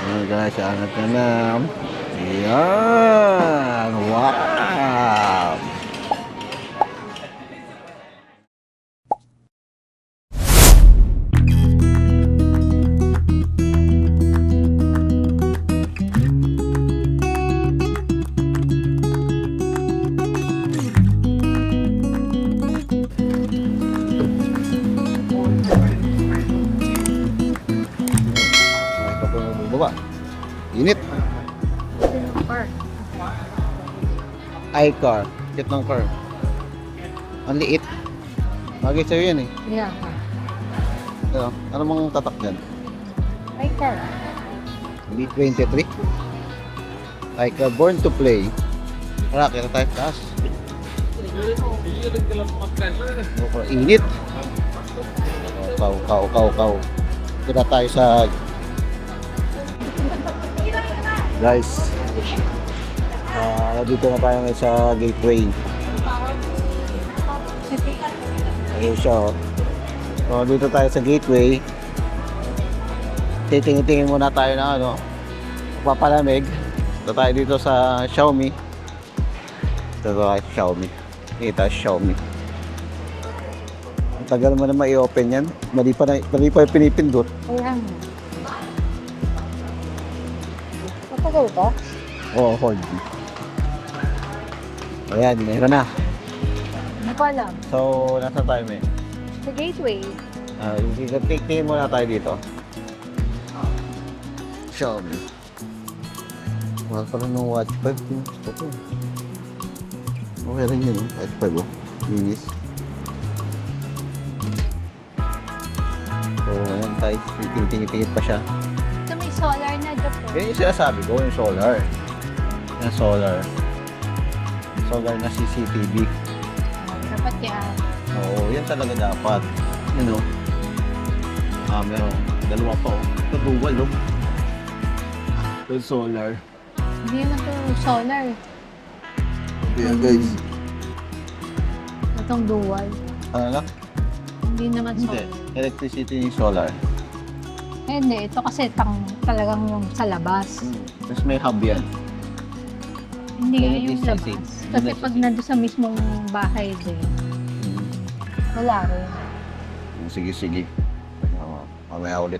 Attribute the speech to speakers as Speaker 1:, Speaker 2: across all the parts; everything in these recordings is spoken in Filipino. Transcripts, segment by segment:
Speaker 1: Ayan guys, angat na lang. Ayan. Wow. Baba. Init. iCar. Kit ng car. Ang liit. Bagay sa'yo yan eh.
Speaker 2: Yeah.
Speaker 1: Ano mang tatak dyan?
Speaker 2: iCar.
Speaker 1: B23. iCar Born to Play. Tara, kaya tayo taas. Init. Kaw. Kira tayo sa... Guys, dito na tayo ngayon sa gateway. Ayun siya, oh. So, dito tayo sa gateway. Titingin-tingin muna tayo na ano, papalamig. Dito tayo dito sa Xiaomi. Dito tayo sa Xiaomi. Kita Xiaomi. Ang tagal mo naman i-open yan. Mali pa yung pinipindot.
Speaker 2: Ayan. Matagal ba?
Speaker 1: Oo, hold. Ayan, meron na.
Speaker 2: Hindi ko alam.
Speaker 1: So, nasa tayo may?
Speaker 2: Sa gateway.
Speaker 1: Tingin muna tayo dito. Xiaomi. Mahal pa rin ng Watch 5. Okay rin yun, Watch 5 oh. Linis. So, ayan tayo. Tingin pa siya.
Speaker 2: Ito may solar na dyan po.
Speaker 1: Yan yung sinasabi ko, yung solar. Yung solar. Solar na CCTV.
Speaker 2: Dapat yan.
Speaker 1: Oo, yan talaga dapat. Yan o. Meron. Dalawa pa o. Ito dual o. Ito solar.
Speaker 2: Hindi naman ito solar.
Speaker 1: Ayan guys.
Speaker 2: Itong dual.
Speaker 1: Ano na?
Speaker 2: Hindi naman
Speaker 1: Hindi.
Speaker 2: solar.
Speaker 1: Electricity yung solar.
Speaker 2: Hindi, ito kasi talagang yung sa labas.
Speaker 1: Tapos may hub yan.
Speaker 2: Hindi
Speaker 1: Kaya
Speaker 2: yung
Speaker 1: it's
Speaker 2: labas.
Speaker 1: safe.
Speaker 2: Kasi
Speaker 1: It's
Speaker 2: pag
Speaker 1: safe.
Speaker 2: nandun sa mismong bahay din, wala rin.
Speaker 1: Sige. Mamaya ulit.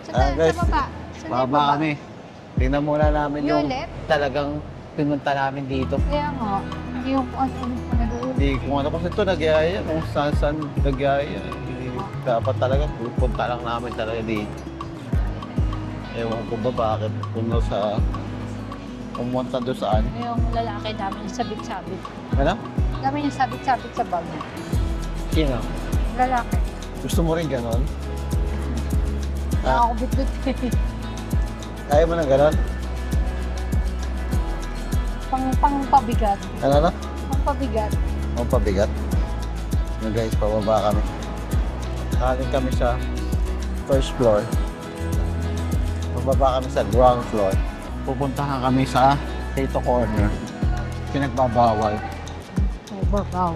Speaker 2: Sa,
Speaker 1: guys,
Speaker 2: sa baba. Sa
Speaker 1: Baba kami. Tingnan muna namin yung
Speaker 2: Ulit?
Speaker 1: talagang pinunta namin dito.
Speaker 2: Kaya nga, yung ano nag-uuli.
Speaker 1: Hindi kung ano kasi ito nagyaya, kung saan nagyaya. Dapat talaga pupunta lang namin talaga dito. Ewan ko ba bakit pumunta doon saan.
Speaker 2: Yung lalaki namin yung sabit-sabit.
Speaker 1: Ano?
Speaker 2: Dami yung sabit-sabit sa bag.
Speaker 1: Sino?
Speaker 2: Lalaki.
Speaker 1: Gusto mo rin ganon?
Speaker 2: Ako bit-bit.
Speaker 1: Kaya mo na ganon?
Speaker 2: Pang pabigat.
Speaker 1: Ano na?
Speaker 2: Pang pabigat.
Speaker 1: Ang pabigat. Yung guys, pababa kami. Nakaling kami sa first floor. Pababa kami sa ground floor. Pupuntahan kami sa Tato Corner. Pinagbabawal.
Speaker 2: Oh, bawal.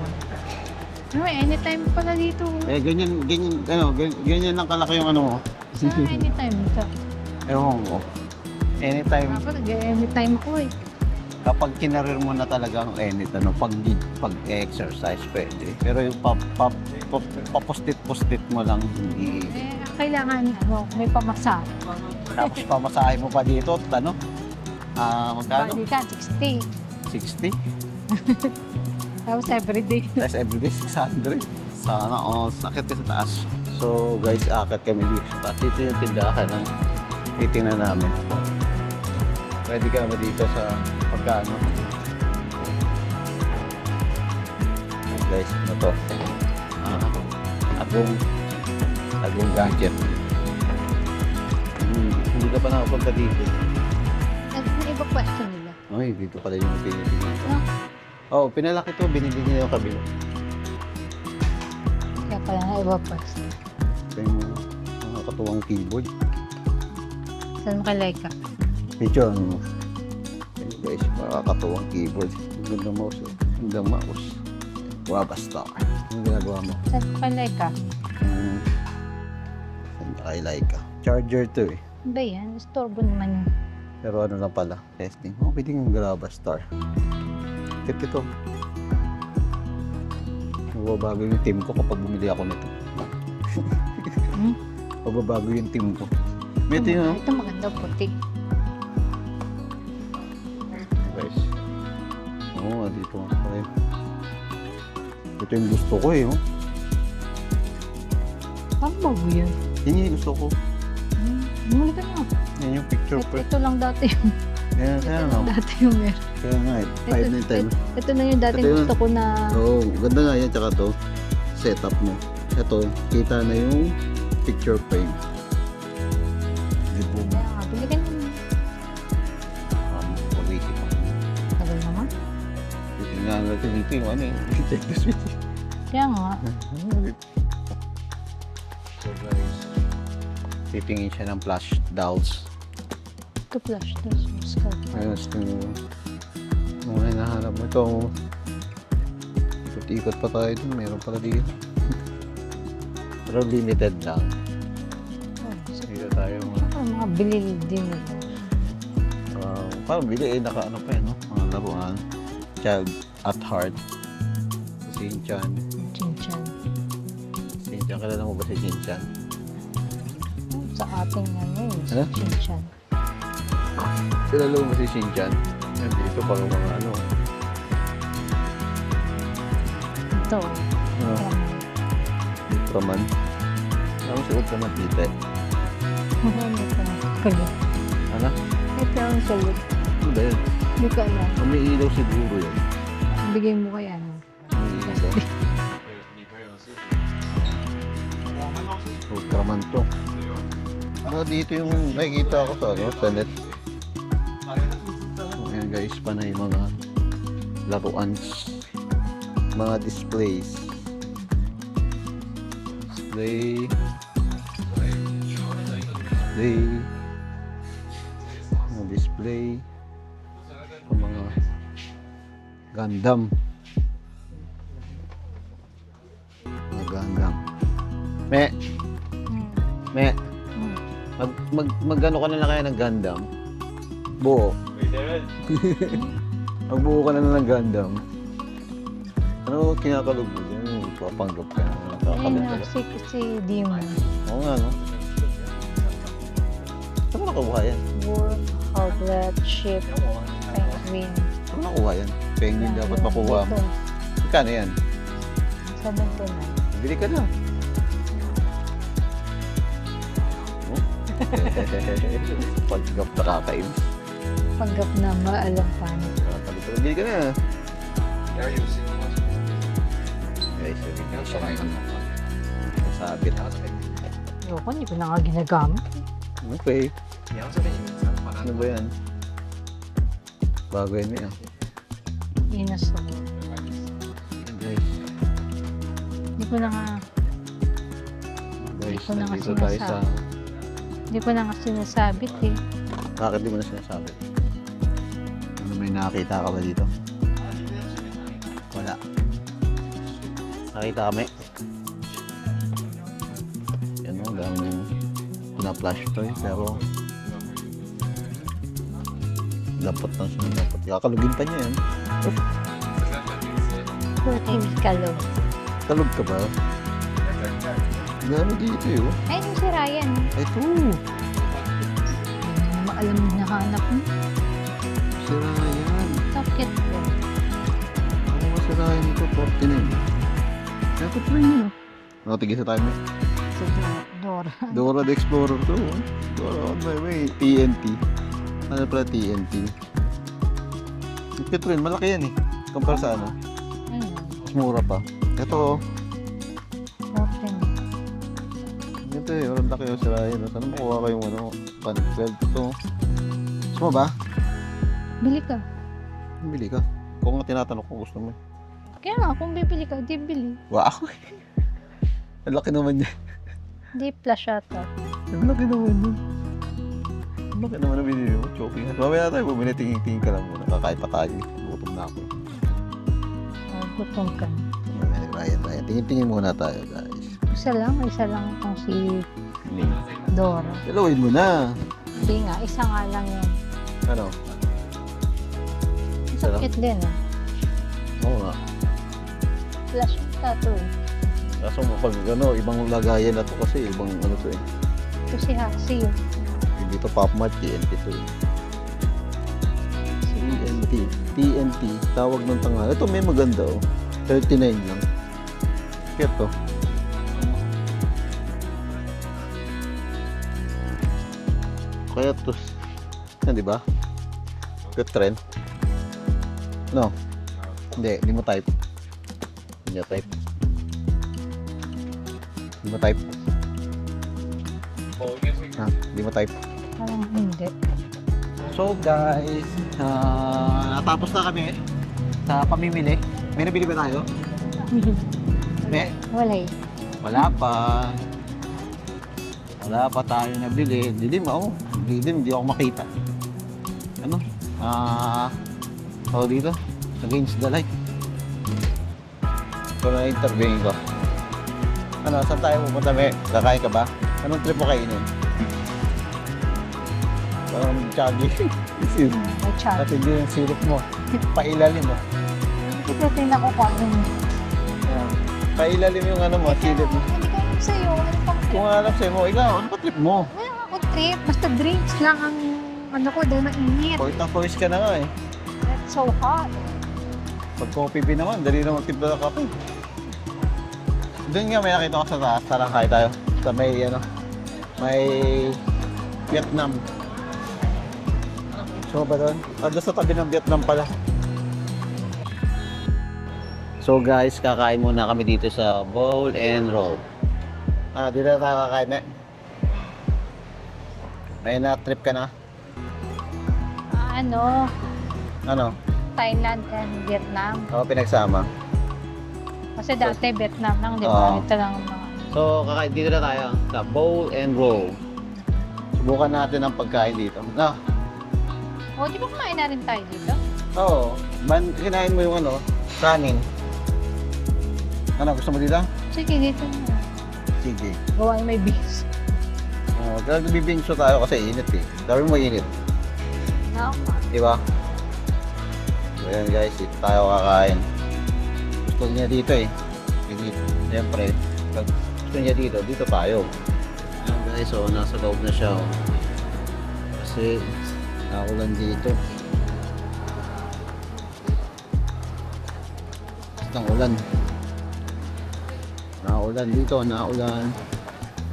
Speaker 2: Ano, anytime pala dito.
Speaker 1: Ganyan lang kalaki yung ano mo.
Speaker 2: Anytime ito.
Speaker 1: Ewan ko. Anytime,
Speaker 2: Ako, nag-anytime ako eh.
Speaker 1: kapag kinarir mo na talaga ang pag-exercise pwede. Pero yung papustit-pustit mo lang, hindi.
Speaker 2: Kailangan may pamasahe.
Speaker 1: Tapos pamasahe mo pa dito, magkano?
Speaker 2: Bali ka, 60.
Speaker 1: 60?
Speaker 2: Tapos everyday.
Speaker 1: Tapos everyday 600. Sana, sakit sa taas. So guys, akit kami dito sa taas. Dito yung tindahan ng titingnan namin. Pwede ka naman dito sa pagkano. Guys, ano to? Agong gadget. Hindi ka pa nakapunta dito.
Speaker 2: May iba question nila.
Speaker 1: Ay, dito pala yung pinili dito.
Speaker 2: No?
Speaker 1: Oh, pinalaki to, binili niya yung kabila.
Speaker 2: Kaya pala na iba question.
Speaker 1: Ito yung nakakatuwang keyboard.
Speaker 2: Saan mo kay Laika?
Speaker 1: Medyo ano. Ayun guys, nakakatuwang keyboard. Ang ganda mouse. Ang ganda mouse. Wow, basta. Anong ginagawa mo?
Speaker 2: Saan mo kay Laika?
Speaker 1: Saan ka kay Laika? Charger to eh.
Speaker 2: Ano ba yan? Istorbo naman yun.
Speaker 1: Pero ano lang pala, testing. Oh, pwede yung Graba Star. Tip ito. Magbabago yung team ko kapag bumili ako nito.
Speaker 2: Hmm?
Speaker 1: Magbabago yung team ko. Ito yun,
Speaker 2: Ito maganda puti.
Speaker 1: guys. Oo, dito nga pala yun. Ito yung gusto ko eh, oh.
Speaker 2: Parang bago yun.
Speaker 1: Yan yung gusto ko.
Speaker 2: Bumili ka na.
Speaker 1: Yan yung picture print.
Speaker 2: Ito lang dati yung,
Speaker 1: Yan, yan, oh.
Speaker 2: dati yung meron.
Speaker 1: Kaya nga eh, 5
Speaker 2: Ito na yung dati
Speaker 1: Ito yun.
Speaker 2: gusto ko na.
Speaker 1: Oo, ganda nga yan. Tsaka to, setup mo. Ito, kita na yung picture frame. Di po mo.
Speaker 2: Kaya nga, bili ka na.
Speaker 1: Mag-isip ako.
Speaker 2: Tagal naman.
Speaker 1: Tingnan natin dito yung ano eh. Check the switch.
Speaker 2: Kaya nga.
Speaker 1: So guys, titingin siya ng flash dolls.
Speaker 2: Ito flash. Ito
Speaker 1: Ayun, nung hinahanap mo ito, ikot-ikot pa tayo dun. Meron pala dito. Pero limited lang. Dito tayo
Speaker 2: Mga bilil din.
Speaker 1: parang bili eh, naka-ano pa yun, no? Mga laruan. Child at Heart. Si Shinchan.
Speaker 2: Chinchan.
Speaker 1: Shinchan, kilala mo ba si Shinchan?
Speaker 2: Sa ating ano yun.
Speaker 1: Ano?
Speaker 2: Chinchan.
Speaker 1: Kilala mo ba si Shinchan? Yan dito para mga ano.
Speaker 2: Ito.
Speaker 1: Ultraman. Alam mo si Ultraman dito eh.
Speaker 2: Kulit.
Speaker 1: Ano?
Speaker 2: Ito ang kulit.
Speaker 1: Ano ba yun?
Speaker 2: Hindi ko alam.
Speaker 1: May ilaw siguro yun.
Speaker 2: Bigay mo kaya ano.
Speaker 1: May ilaw. Ultraman to. Ano dito yung nakikita ko sa ano, sa net. Ayan guys, panay mga laruan. Mga displays. Display. Mga display. Mga Gundam. Mga Gundam. Me, mag-ano ka na lang kaya ng Gundam? Buo. Magbuo ka na lang ng Gundam. Ano kinakalog mo dyan? Papanggap ka na.
Speaker 2: Ayun
Speaker 1: Nakakalit
Speaker 2: na, si Demon.
Speaker 1: Oo nga, no? Saan mo nakuha yan?
Speaker 2: Wolf, Hoglet, Ship, Penguin.
Speaker 1: Saan mo nakuha yan? Penguin
Speaker 2: Yan,
Speaker 1: dapat
Speaker 2: yun.
Speaker 1: makuha mo.
Speaker 2: Dito,
Speaker 1: Magkano yan?
Speaker 2: 79.
Speaker 1: Bili ka na. Oh? Pagkap nakakainis.
Speaker 2: Panggap na maalam paano.
Speaker 1: Nakakalimutan. Bili ka na. Guys, bili siya ngayon. Masabit.
Speaker 2: Ayoko, hindi ko na nga ginagamit.
Speaker 1: Okay. Ano ba yan? Bago yan yan.
Speaker 2: Inas ako.
Speaker 1: Guys,
Speaker 2: Hindi ko na nga,
Speaker 1: guys,
Speaker 2: ko na nga
Speaker 1: nandito tayo sa...
Speaker 2: hindi ko na nga sinasabit eh.
Speaker 1: Bakit di mo na sinasabi? Ano, may nakakita ka ba dito? Wala. Nakita kami. Yan o, daming na-flash toy, pero dapat na siya, dapat. Kakalugin pa niya yan.
Speaker 2: Hindi kalog.
Speaker 1: Kalug ka ba? Dami dito yun.
Speaker 2: Ay, yung si Ryan.
Speaker 1: Ito.
Speaker 2: Maalam na nakahanap mo.
Speaker 1: Sira yan.
Speaker 2: Socket ko.
Speaker 1: Ano masirahin ito? 49. Dapat rin yun. Nakatigil sa time eh.
Speaker 2: Si Dora.
Speaker 1: Dora the Explorer to. Oh. Dora on my way. TNT. Ano pala TNT? Yung Petrin, malaki yan eh. Kumpara sa ano.
Speaker 2: Ayun.
Speaker 1: Mas mura pa. Ito oh.
Speaker 2: Open.
Speaker 1: Ito eh. Walang laki yung sirahin. Sana makuha kayong ano. 12 to. Gusto mo ba?
Speaker 2: Bili ka.
Speaker 1: Bili ka. Kung nga tinatanong ko gusto mo eh.
Speaker 2: Kaya nga, kung bibili ka, di bili.
Speaker 1: Wow! Ang laki naman niya.
Speaker 2: Di flash ata.
Speaker 1: Ang laki naman yun. Ang laki naman na binili mo. Choking. Mamaya tayo bumili. Tingin-tingin ka lang muna. Kakain pa tayo. Gutom na ako.
Speaker 2: Gutom ka.
Speaker 1: Ryan. Tingin-tingin muna tayo guys.
Speaker 2: Isa lang itong si
Speaker 1: Hindi.
Speaker 2: Dora.
Speaker 1: Dalawin mo na.
Speaker 2: Hindi nga, isa nga lang yun.
Speaker 1: Ano? Isa lang?
Speaker 2: Sakit din ah.
Speaker 1: Oo nga.
Speaker 2: Flash yung tattoo eh.
Speaker 1: Kaso pag ano, ibang lagayan na to kasi, ibang ano to eh.
Speaker 2: Ito si Hasi yun.
Speaker 1: Hindi to Pop Mart, TNT to eh. TNT, tawag ng tanga. Ito may maganda oh. 39 lang. Kaya to. Kaya to. Yan, di ba? Good trend. No. Hindi mo type. Hindi mo type. Hindi mo type. Ha? Hindi mo type.
Speaker 2: Parang hindi.
Speaker 1: So guys, natapos na kami sa pamimili. May nabili ba tayo? Hindi.
Speaker 2: Wala eh.
Speaker 1: Wala pa. Wala pa tayo nabili. Dilim ako. Dilim, hindi ako makita. Ano? Tawag dito? Against the light. Ito na interviewin ko. Ano, saan tayo pupunta? Kakain ka ba? Anong trip mo kainin? Parang chagi.
Speaker 2: May chat.
Speaker 1: At hindi yung syrup mo. Pailalim mo.
Speaker 2: Ito din ako kain.
Speaker 1: Pailalim yung ano mo, syrup mo.
Speaker 2: Hindi ko alam sa'yo. Ano pang trip?
Speaker 1: Kung alam sa'yo mo, ikaw, ano pa trip mo?
Speaker 2: Wala akong trip. Basta drinks lang ang ano ko dahil mainit.
Speaker 1: Point ng voice ka na nga eh.
Speaker 2: That's so hot.
Speaker 1: Pag coffee bean naman, dali naman timpla ng kape. Doon nga may nakita ko sa taas, tarang kain tayo. Sa may ano, may Vietnam. So ba doon? Doon sa tabi ng Vietnam pala. So guys, kakain muna kami dito sa Bowl and Roll. Dito na tayo kakain eh. May na-trip ka na?
Speaker 2: Ano?
Speaker 1: Ano?
Speaker 2: Thailand and Vietnam.
Speaker 1: Ako pinagsama.
Speaker 2: Kasi dati Vietnam lang, di
Speaker 1: Oo.
Speaker 2: ba? Ito lang ang mga...
Speaker 1: So, kakain dito na tayo sa Bowl and Roll. Subukan natin ang pagkain dito. No?
Speaker 2: O, di ba kumain na rin tayo dito?
Speaker 1: Oo. Kinain mo yung ano, kanin. Ano, gusto mo dito?
Speaker 2: Sige, dito na.
Speaker 1: Sige.
Speaker 2: Gawa yung may beans.
Speaker 1: Nagbibingso tayo kasi init eh. Dami mo init.
Speaker 2: No?
Speaker 1: Diba? So, ayan guys, dito tayo kakain. Gusto niya dito eh. Dito. Siyempre, pag gusto niya dito, dito tayo. Ayan guys, so nasa loob na siya. Oh. Kasi, naulan dito. Bastang ulan. Naulan dito, naulan.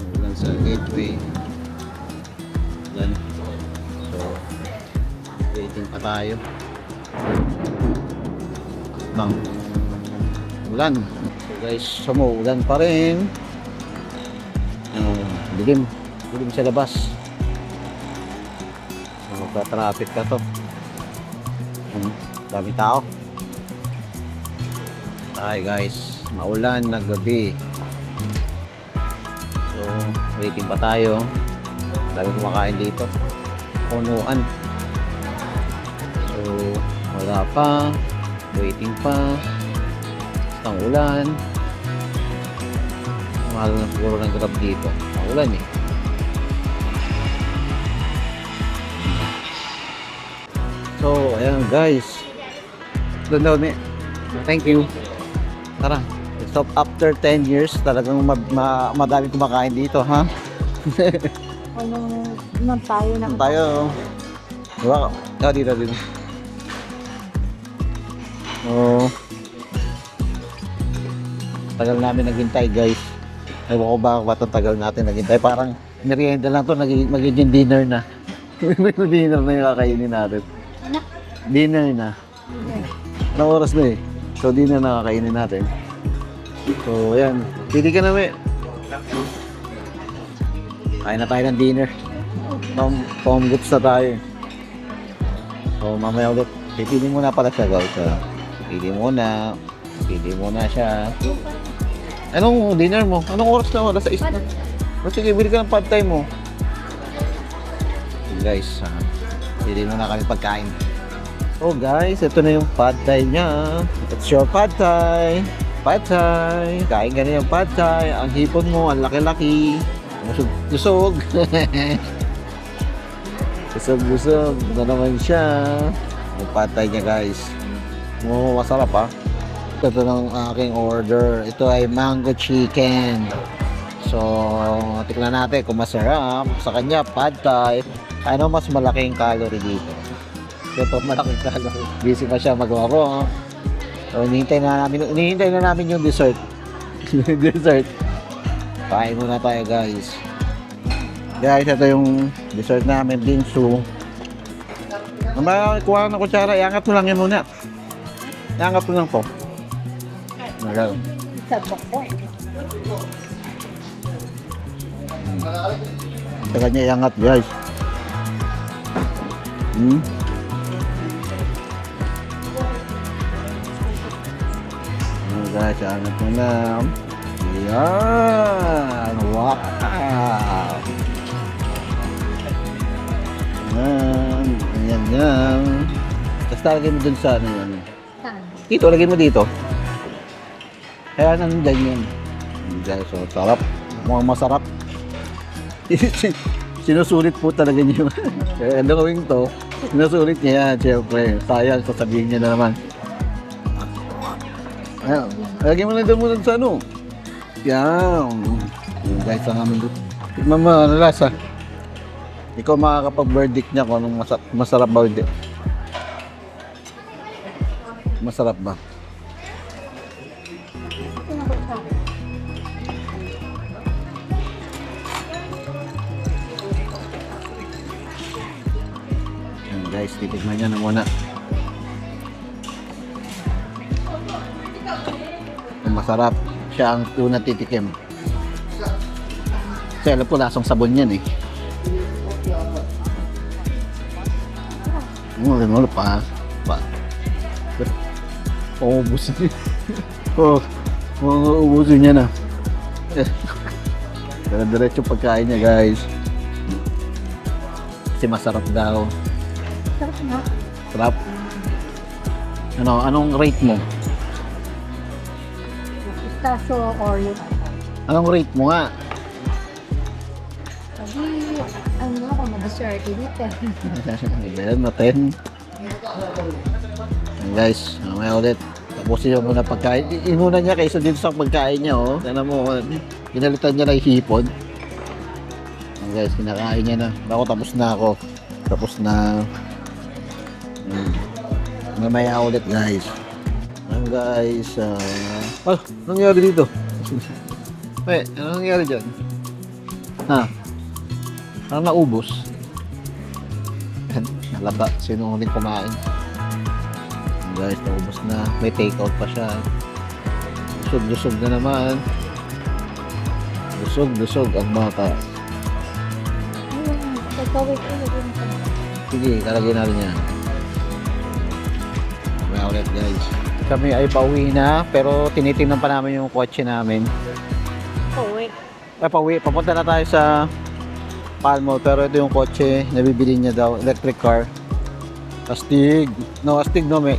Speaker 1: Naulan sa gateway. Ulan. So, waiting pa tayo. Bang. Ulan. So guys, sumuulan pa rin. Dilim. Dilim sa labas. Magpa-traffic ka to. Dami tao. Hi guys, maulan na gabi. So, waiting pa tayo. Dami kumakain dito. Punuan. So, wala pa. Waiting pa. Ang ulan. Mahal na siguro ng grab dito. Ang ulan eh. So, ayan guys. Doon daw ni. Thank you. Tara. So, after 10 years, talagang madami kumakain dito, ha?
Speaker 2: Anong tayo na?
Speaker 1: Tayo. Diba? Dito. Oh. Tagal namin naghintay, guys. Ewan ko ba tagal natin naghintay. Parang merienda lang to, magiging dinner na. Dinner na yung kakainin natin. Dinner na. Na oras na eh. So, dinner na kakainin natin. So, ayan. Pili ka na, may. Kain na tayo ng dinner. Tom goods na tayo. So, mamaya ulit. Pipili muna pala siya, guys. Pili muna siya. Anong dinner mo? Anong oras na? Alas 6 na. Sige, bili ka ng pad thai mo. Guys, pili muna kami pagkain. So guys, ito na yung pad thai niya. It's your pad thai. Pad thai. Kain ka na yung pad thai. Ang hipon mo, ang laki-laki. Lusog. Busog-busog na naman siya. Yung patay niya guys. Masarap ha. Ito ng aking order. Ito ay mango chicken. So, tikman natin kung masarap. Sa kanya, pad thai. Ano mas malaking calorie dito? Ito malaking calorie. Busy pa siya magwaro. So, hinihintay na namin yung dessert. Dessert. Kain muna tayo guys. Guys, ito yung dessert namin, bingsu. Kuha ng kutsara, iangat mo lang yun muna. Iangat mo lang po. Nagaw.
Speaker 2: Sabak ko.
Speaker 1: Sa kanya iangat guys. Guys, iangat mo lang. Yan! Wow! Yan. Tapos talagay mo dun sa ano yun.
Speaker 2: Saan?
Speaker 1: Dito, lagay mo dito. Kaya nandiyan yun. Guys, so sarap. Mukhang masarap. Sinusulit po talaga niyo. Kaya ano gawin to? Sinusulit niya yan, syempre. Sayang, sasabihin niya na naman. Ayan. Lagay mo lang dun muna sa ano. Yan. Yung guys, ang amin doon. Tignan mo, ano lasa? Ikaw makakapag-verdict niya kung anong masarap ba o hindi. Masarap ba? Yan guys, titignan niya na muna. Kung masarap, siya ang una titikim. Kasi alam ko lasang sabon yan eh. Ano pa? Uubusin niya. Uubusin niya na. Pero diretso pagkain niya guys. Kasi masarap daw.
Speaker 2: Sarap na.
Speaker 1: Sarap. Anong rate mo?
Speaker 2: Pistachio Oreo.
Speaker 1: Anong rate mo nga?
Speaker 2: Sabi, ano ako, mag-swerte dito.
Speaker 1: Ayan, na 10. Ayan guys, mamaya ulit. Tapusin niyo muna pagkain. Inuna niya kaysa dito sa pagkain niya, oh. Tignan mo, pinalitan niya na yung hipon. Ayan guys, kinakain niya na. Ako, tapos na ako. Tapos na. Mamaya ulit guys. Ayan guys, anong nangyari dito? Anong nangyari dyan? Ha? Parang naubos. Nalaba, sino huling kumain? Guys, naubos na. May take-out pa siya. Lusog na naman. Lusog ang bata.
Speaker 2: Pagkawit ko, lagyan ko.
Speaker 1: Sige, kalagay natin yan. May ulit guys. Kami ay pauwi na, pero tinitingnan pa namin yung kotse namin.
Speaker 2: Pauwi.
Speaker 1: Pauwi. Papunta na tayo sa Palmo, pero ito yung kotse, nabibili niya daw, electric car. Astig. No, may.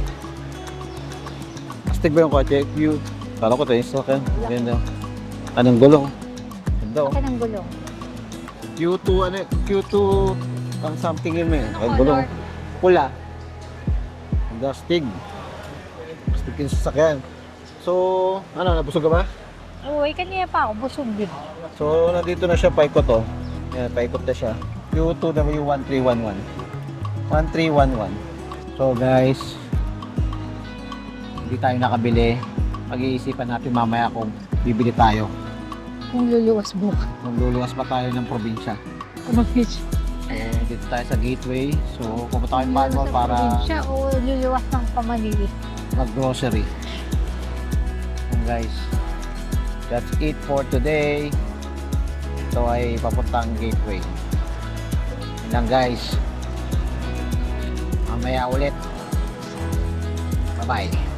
Speaker 1: Astig ba yung kotse? Cute. Kala ko ito yung stock yan. Ganda. Anong gulong? Ganda oh.
Speaker 2: Akin ang gulong.
Speaker 1: Q2, Q2, ang something yun eh. Ang
Speaker 2: Ano
Speaker 1: gulong.
Speaker 2: color?
Speaker 1: Pula. Ganda, astig. Astig yung sasakyan. So, nabusog ka ba?
Speaker 2: Uy, kanina pa ako, busog din.
Speaker 1: So, nandito na siya, paikot oh. Yan, paikot na siya. Q2W1311. 1311. So guys, hindi tayo nakabili. Pag-iisipan natin mamaya kung bibili tayo.
Speaker 2: Kung luluwas buka.
Speaker 1: Kung luluwas pa tayo ng probinsya.
Speaker 2: Kumapit.
Speaker 1: Dito tayo sa Gateway. So, pupunta tayo Palmo para
Speaker 2: Siya o luluwas ng Pamanili.
Speaker 1: mag-grocery. And guys, that's it for today. Ito ay papuntang Gateway. Yan lang guys. Mamaya ulit. Bye-bye.